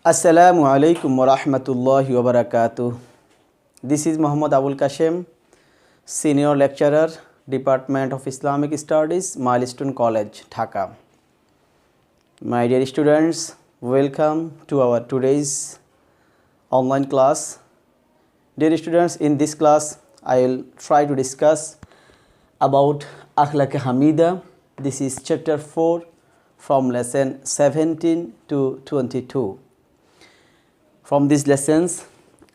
Assalamu alaikum wa rahmatullahi wa barakatuh. This is Muhammad Abul Kashem, Senior Lecturer, Department of Islamic Studies, Milestone College, Dhaka. My dear students, welcome to our today's online class. Dear students, in this class, I will try to discuss about Akhlaq Hamida. This is chapter 4 from lesson 17 to 22. From these lessons,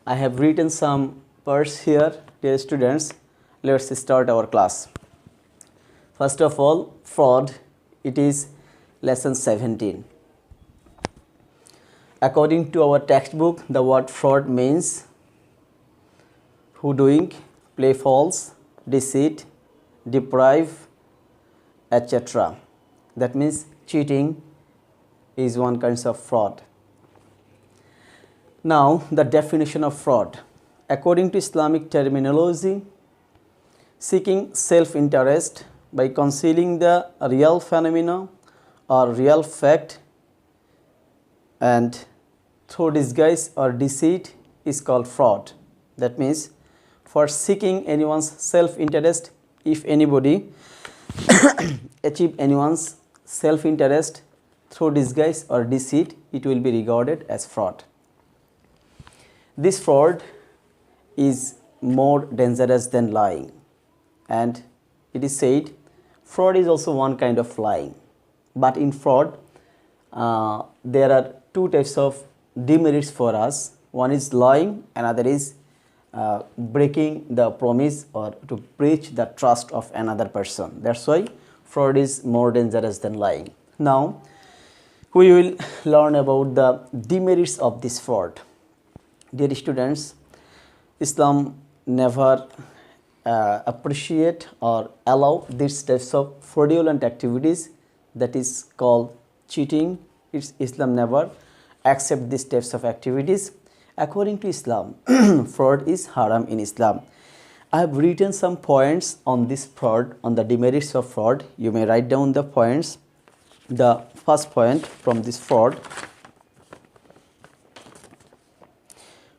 I have written some parts here. Dear students, let's start our class. First of all, fraud, it is lesson 17. According to our textbook, the word fraud means who doing, play false, deceit, deprive, etc. That means cheating is one kind of fraud. Now, the definition of fraud. According to Islamic terminology, seeking self-interest by concealing the real phenomena or real fact and through disguise or deceit is called fraud. That means for seeking anyone's self-interest, if anybody achieve anyone's self-interest through disguise or deceit, it will be regarded as fraud. This fraud is more dangerous than lying, and it is said fraud is also one kind of lying. But in fraud, there are two types of demerits for us. One is lying, another is breaking the promise or to breach the trust of another person. That's why fraud is more dangerous than lying. Now, we will learn about the demerits of this fraud. Dear students, Islam never appreciate or allow these types of fraudulent activities, that is called cheating. Islam never accept these types of activities. According to Islam, fraud is haram in Islam. I have written some points on this fraud, on the demerits of fraud. You may write down the points. The first point from this fraud.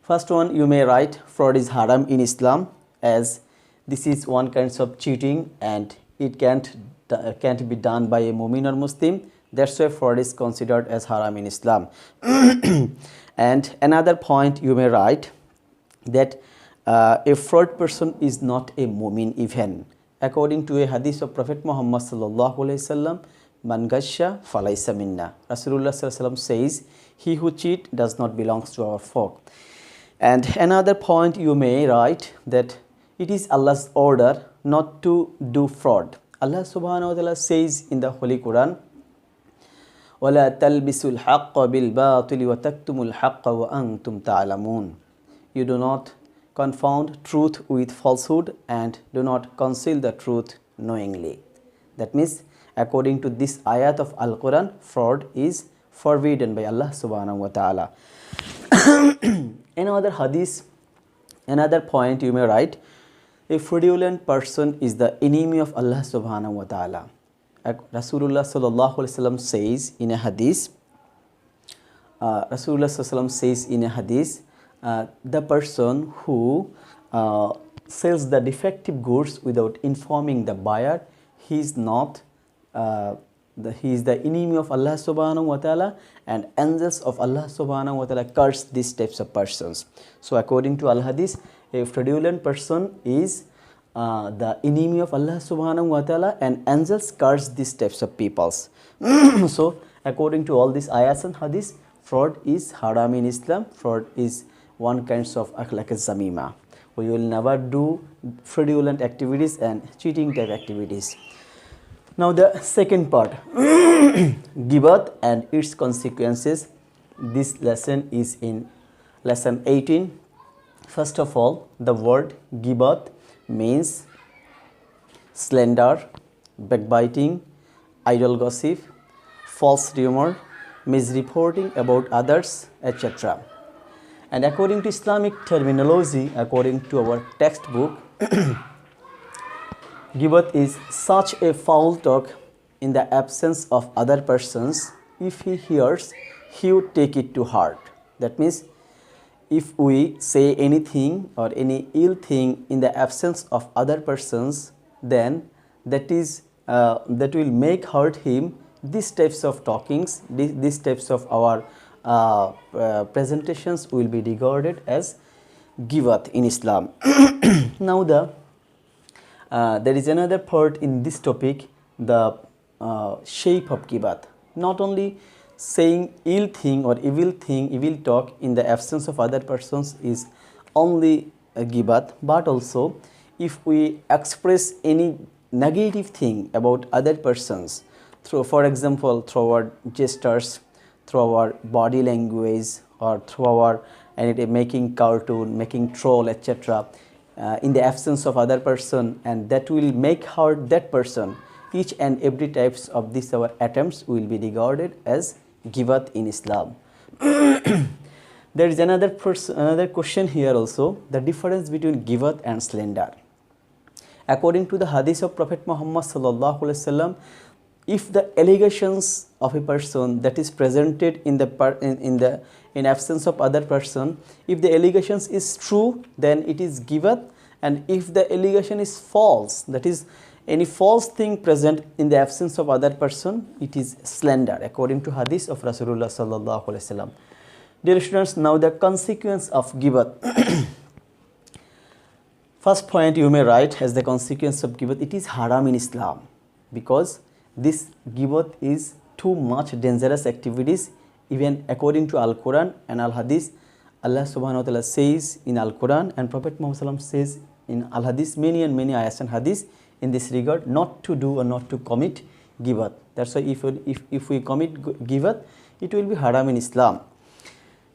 First one, you may write fraud is haram in Islam, as this is one kind of cheating and it can't be done by a mu'min or Muslim. That's why fraud is considered as haram in Islam. And another point, you may write that a fraud person is not a mu'min even. According to a hadith of Prophet Muhammad sallallahu alaihi wasallam, man gasha falaysa minna. Rasulullah sallallahu alaihi wasallam says, he who cheat does not belong to our folk. And another point, you may write that it is Allah's order not to do fraud. Allah subhanahu wa ta'ala says in the Holy Quran, وَلَا تَلْبِسُوا الْحَقَّ بِالْبَاطِلِ وَتَكْتُمُوا الْحَقَّ وَأَنْتُمْ تَعْلَمُونَ. You do not confound truth with falsehood and do not conceal the truth knowingly. That means, according to this ayat of Al-Quran, fraud is forbidden by Allah subhanahu wa ta'ala. Another hadith, another point you may write, a fraudulent person is the enemy of Allah subhanahu wa ta'ala. Rasulullah sallallahu alaihi wasallam says in a hadith, the person who sells the defective goods without informing the buyer, he is not he is the enemy of Allah subhanahu wa ta'ala, and angels of Allah subhanahu wa ta'ala curse these types of persons. So according to al-hadith, a fraudulent person is the enemy of Allah subhanahu wa ta'ala, and angels curse these types of peoples. So according to all these ayats and hadiths, fraud is haram in Islam. Fraud is one kind of akhlaq zamima. We will never do fraudulent activities and cheating type activities. Now the second part, ghibat and its consequences. This lesson is in lesson 18. First of all, the word ghibat means slander, backbiting, idle gossip, false rumor, misreporting about others, etc. And according to Islamic terminology, according to our textbook, Ghibat is such a foul talk in the absence of other persons. If he hears, he would take it to heart. That means if we say anything or any ill thing in the absence of other persons, then that will make hurt him. These types of talkings, these types of our presentations will be regarded as gibat in Islam. Now there is another part in this topic, the shape of gibat. Not only saying ill thing or evil thing, evil talk in the absence of other persons is only a gibat, but also if we express any negative thing about other persons through, for example, through our gestures, through our body language, or through our making cartoon, making troll, etc., in the absence of other person, and that will make hurt that person, each and every types of these our attempts will be regarded as gibat in Islam. There is another question here also, the difference between gibat and slander. According to the hadith of Prophet Muhammad sallallahu alaihi wasallam, if the allegations of a person that is presented in absence of other person, if the allegations is true, then it is gibat, and if the allegation is false, that is any false thing present in the absence of other person, it is slander, according to hadith of Rasulullah sallallahu alaihi wasallam. Dear students, now the consequence of gibat. First point you may write as the consequence of gibat, it is haram in Islam, because this gibat is too much dangerous activities. Even according to Al-Quran and Al-Hadith, Allah subhanahu wa ta'ala says in Al-Quran, and Prophet Muhammad says in Al-Hadith, many and many ayahs and hadith in this regard, not to do or not to commit gibat. That's why if we commit gibat, it will be haram in Islam.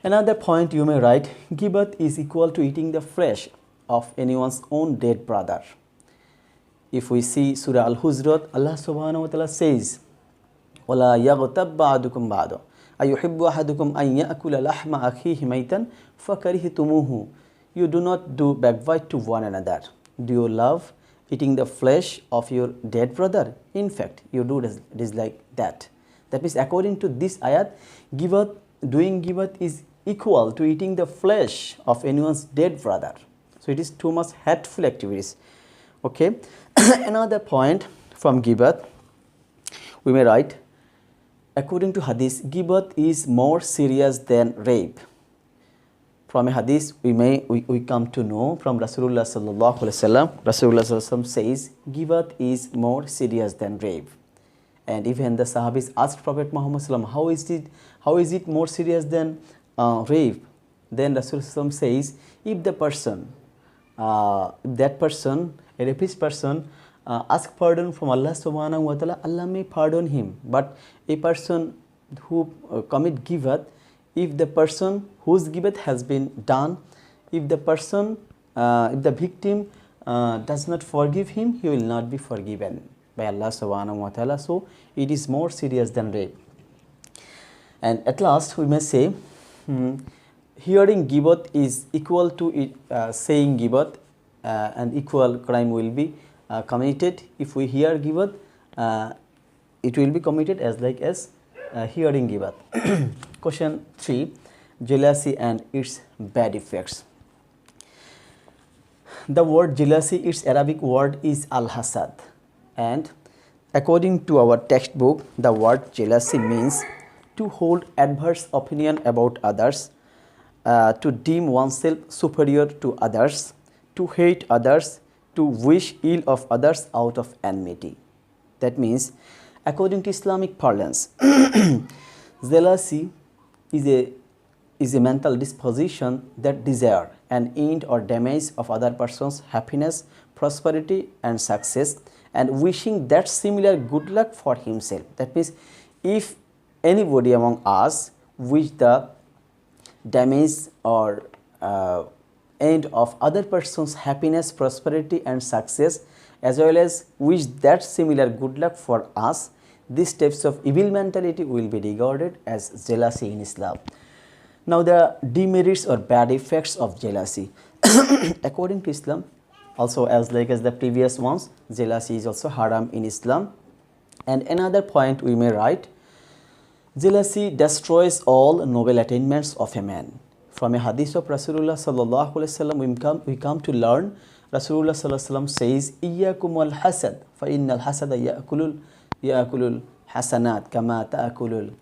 Another point you may write, gibat is equal to eating the flesh of anyone's own dead brother. If we see Surah Al-Hujurat, Allah subhanahu wa ta'ala says, وَلَا يَغْتَبْ بَعْدُكُمْ بَعْدُ أَيُحِبُّ أَحَدُكُمْ أَنْ يَأْكُلَ لَحْمَ أَخِيهِ مَيْتًا فَكَرِهْتُمُوهُ. You do not do backbite to one another. Do you love eating the flesh of your dead brother? In fact, you do dislike that. That means according to this ayat, doing gibat is equal to eating the flesh of anyone's dead brother. So it is too much hateful activities. Okay. Another point from gibat, we may write, according to hadith, gibat is more serious than rape. From a hadith, we come to know from Rasulullah sallallahu alaihi wasallam. Rasulullah sallallahu alaihi wasallam says gibat is more serious than rape. And even the Sahabis asked Prophet Muhammad sallallahu alaihi wasallam, how is it more serious than rape? Then Rasulullah says, if that person, a rapist person, ask pardon from Allah subhanahu wa ta'ala, Allah may pardon him. But a person who commit gibat, if the person whose gibat has been done, if the victim does not forgive him, he will not be forgiven by Allah subhanahu wa ta'ala. So it is more serious than rape. And at last we may say, hearing gibat is equal to saying gibat, and equal crime will be committed. If we hear gibat, it will be committed as hearing gibat. Question 3, jealousy and its bad effects. The word jealousy, its Arabic word is al-hasad, and according to our textbook, the word jealousy means to hold adverse opinion about others, to deem oneself superior to others, to hate others, to wish ill of others out of enmity. That means, according to Islamic parlance, jealousy is a mental disposition that desire an end or damage of other person's happiness, prosperity and success, and wishing that similar good luck for himself. That means, if anybody among us wish the damage or end of other person's happiness, prosperity and success, as well as wish that similar good luck for us, these types of evil mentality will be regarded as jealousy in Islam. Now the demerits or bad effects of jealousy. According to Islam, also as the previous ones, jealousy is also haram in Islam. And another point we may write, Jealousy destroys all noble attainments of a man. From a hadith of Rasulullah sallallahu alaihi wasallam, we come to learn. Rasulullah sallallahu alaihi wasallam says, "Iyyakum wal hasad, fa innal hasada ya'kulul hasanat kama ta'kulul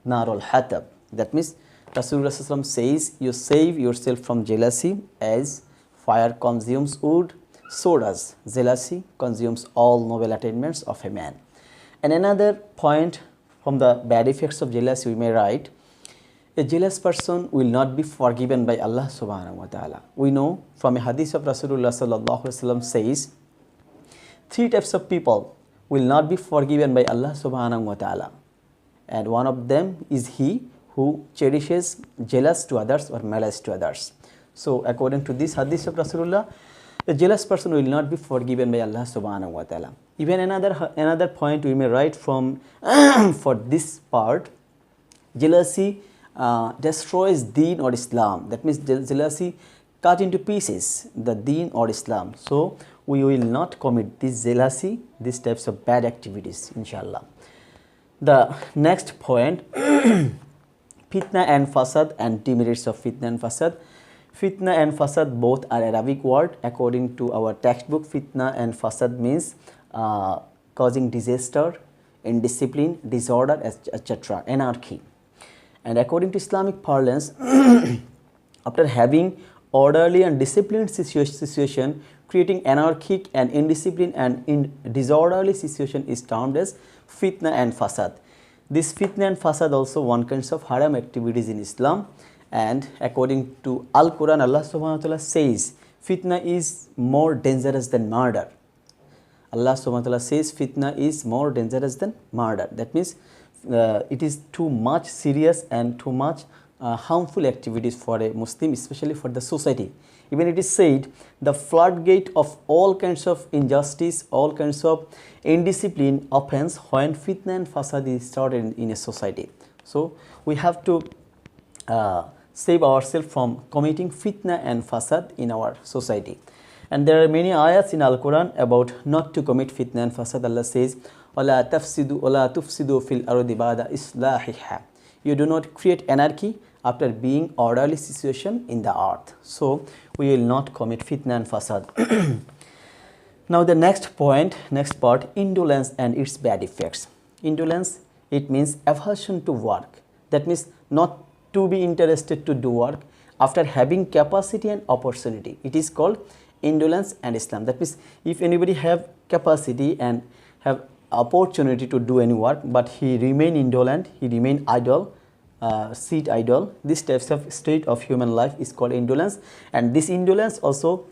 narul hatab." That means Rasulullah sallallahu alaihi wasallam says, "You save yourself from jealousy, as fire consumes wood, so does jealousy consumes all noble attainments of a man." And another point from the bad effects of jealousy, we may write, a jealous person will not be forgiven by Allah subhanahu wa ta'ala. We know from a hadith of Rasulullah sallallahu alaihi wasallam says, three types of people will not be forgiven by Allah subhanahu wa ta'ala. And one of them is he who cherishes jealous to others or malice to others. So according to this hadith of Rasulullah, a jealous person will not be forgiven by Allah subhanahu wa ta'ala. Even another point we may write from for this part, jealousy destroys deen or Islam. That means jealousy cut into pieces the deen or Islam. So we will not commit this jealousy, these types of bad activities, inshallah. The next point, fitna and fasad and demerits of fitna and fasad. Fitna and fasad both are Arabic word. According to our textbook, fitna and fasad means causing disaster, indiscipline, disorder, etc., anarchy. And according to Islamic parlance, after having orderly and disciplined situation, creating anarchic and indiscipline and disorderly situation is termed as fitna and fasad. This fitna and fasad also one kinds of haram activities in Islam. And according to Al-Quran, Allah subhanahu wa ta'ala says, fitna is more dangerous than murder. Allah subhanahu wa ta'ala says, fitna is more dangerous than murder. That means it is too much serious and too much harmful activities for a Muslim, especially for the society. Even it is said, the floodgate of all kinds of injustice, all kinds of indiscipline opens when fitna and fasad is started in a society. So we have to save ourselves from committing fitna and fasad in our society. And there are many ayats in Al-Quran about not to commit fitna and fasad. Allah says, وَلَا تُفْسِدُوا فِي الْأَرْضِ بَعْدَ إِصْلَاحِهَا. You do not create anarchy after being orderly situation in the earth. So we will not commit fitna and fasad. Now the next part, indolence and its bad effects. Indolence, it means aversion to work. That means not to be interested to do work after having capacity and opportunity. It is called indolence and Islam. That means if anybody have capacity and have opportunity to do any work, but he remain indolent, he remain idle, sit idle, this types of state of human life is called indolence. And this indolence also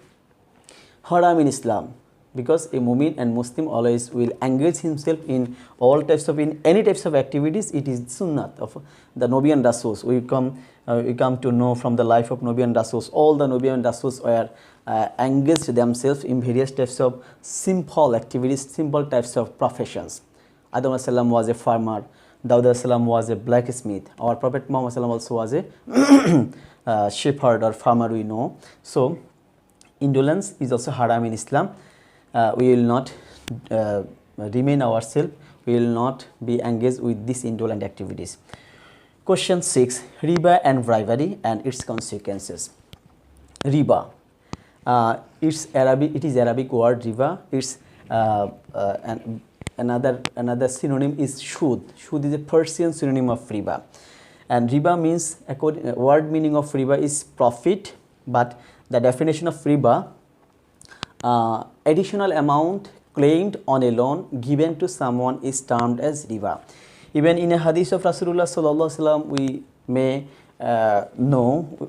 haram in Islam, because a mu'min and Muslim always will engage himself in all types of, in any types of activities. It is sunnat of the Nabi and Rasuls. We come to know from the life of Nabi and Rasuls. All the Nabi and Rasuls were engaged themselves in various types of simple activities, simple types of professions. Adam as-salam was a farmer. Dawud as-salam was a blacksmith. Our Prophet Muhammad as-salam also was a shepherd or farmer, we know. So indolence is also haram in Islam. We will not remain ourselves, we will not be engaged with these indolent activities. Question 6, riba and bribery and its consequences. Riba, it is Arabic word riba. It's another synonym is shud. Shud is a Persian synonym of riba. And riba means, word meaning of riba is profit, but the definition of riba, additional amount claimed on a loan given to someone is termed as riba. Even in a hadith of Rasulullah sallallahu alaihi wasallam, we may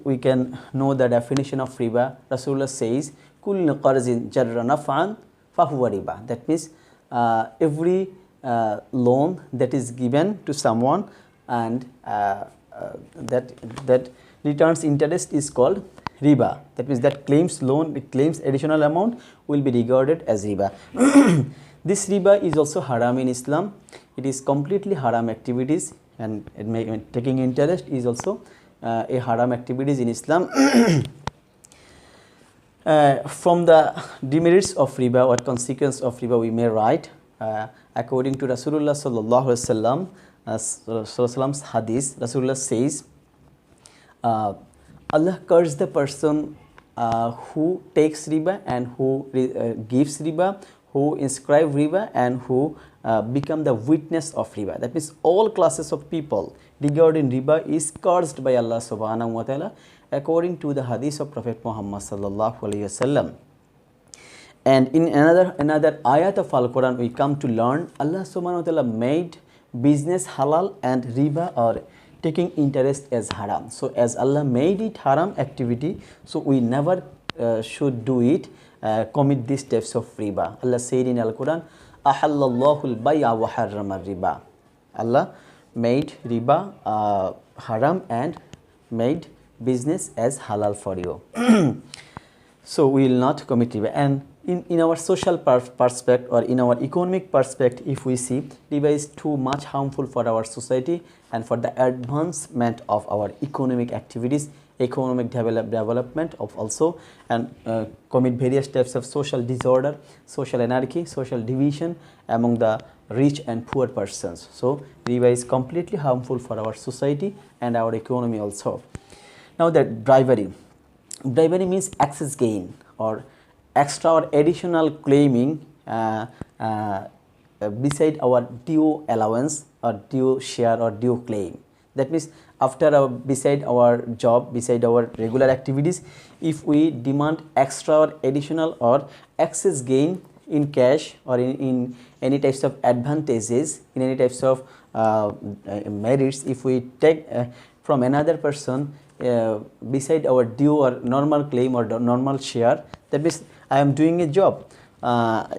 we can know the definition of riba. Rasulullah says, "Kullu qarzin jarra naf'an fahuwa riba." That means every loan that is given to someone and that returns interest is called riba. That means that claims loan, it claims additional amount will be regarded as riba. This riba is also haram in Islam. It is completely haram activities, and taking interest is also a haram activities in Islam. From the demerits of riba or consequence of riba, we may write, according to Rasulullah sallallahu alaihi wasallam, Sallallahu hadith, Rasulullah says, Allah cursed the person who takes riba and who gives riba, who inscribe riba and who become the witness of riba. That means all classes of people regarding riba is cursed by Allah subhanahu wa ta'ala according to the hadith of Prophet Muhammad sallallahu alaihi wasallam. And in another ayat of Al-Quran we come to learn Allah subhanahu wa ta'ala made business halal and riba or taking interest as haram. So as Allah made it haram activity, so we never should do it, commit these types of riba. Allah said in Al-Quran, Ahallallahu al-bay'a wa harrama riba. Allah made riba haram and made business as halal for you. So we will not commit riba. And in our social perspective or in our economic perspective, if we see, riba is too much harmful for our society and for the advancement of our economic activities, economic development of also, and commit various types of social disorder, social anarchy, social division among the rich and poor persons. So riba is completely harmful for our society and our economy also. Now that bribery means excess gain or extra or additional claiming beside our due allowance or due share or due claim. That means after beside our job, beside our regular activities, if we demand extra or additional or excess gain in cash or in any types of advantages, in any types of merits, if we take from another person beside our due or normal claim or normal share, that means I am doing a job,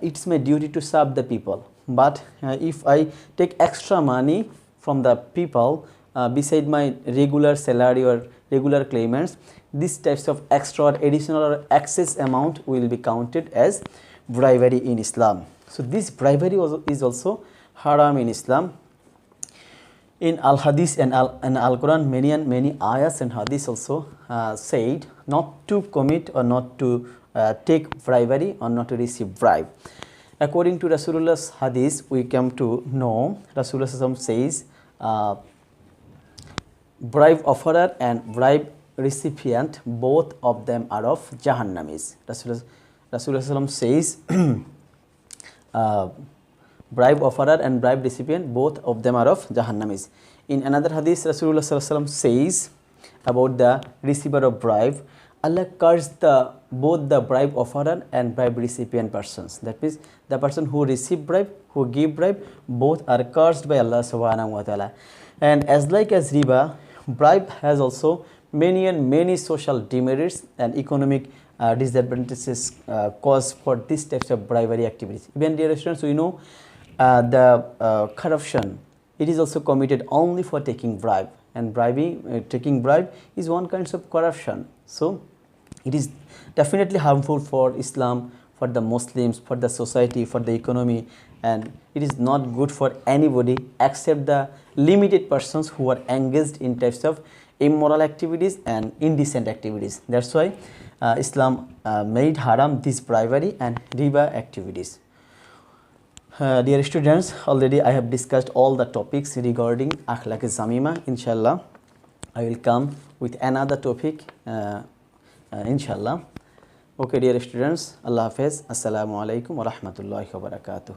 it's my duty to serve the people, but if I take extra money from the people beside my regular salary or regular claimants, these types of extra or additional or excess amount will be counted as bribery in Islam. So this bribery is also haram in Islam. In Al-Hadith and Al-Quran, many ayahs and hadiths also said not to commit or not to take bribery or not to receive bribe. According to Rasulullah's hadith, we come to know Rasulullah says bribe offerer and bribe recipient, both of them are of Jahannamis. Rasulullah says bribe offerer and bribe recipient, both of them are of Jahannamis. In another hadith, Rasulullah says about the receiver of bribe, Allah cursed both the bribe offerer and bribe recipient persons. That means the person who receive bribe, who give bribe, both are cursed by Allah subhanahu wa ta'ala. And as like as riba, bribe has also many social demerits and economic disadvantages caused for these types of bribery activities. Even dear students, we know the corruption, it is also committed only for taking bribe, and taking bribe is one kind of corruption. So it is definitely harmful for Islam, for the Muslims, for the society, for the economy, and it is not good for anybody except the limited persons who are engaged in types of immoral activities and indecent activities. That's why Islam made haram this bribery and riba activities. Dear students, already I have discussed all the topics regarding Akhlaq Zamima. Inshallah, I will come with another topic. Inshallah. Okay, dear students, Allah Hafiz. Assalamu alaikum wa rahmatullahi wa barakatuh.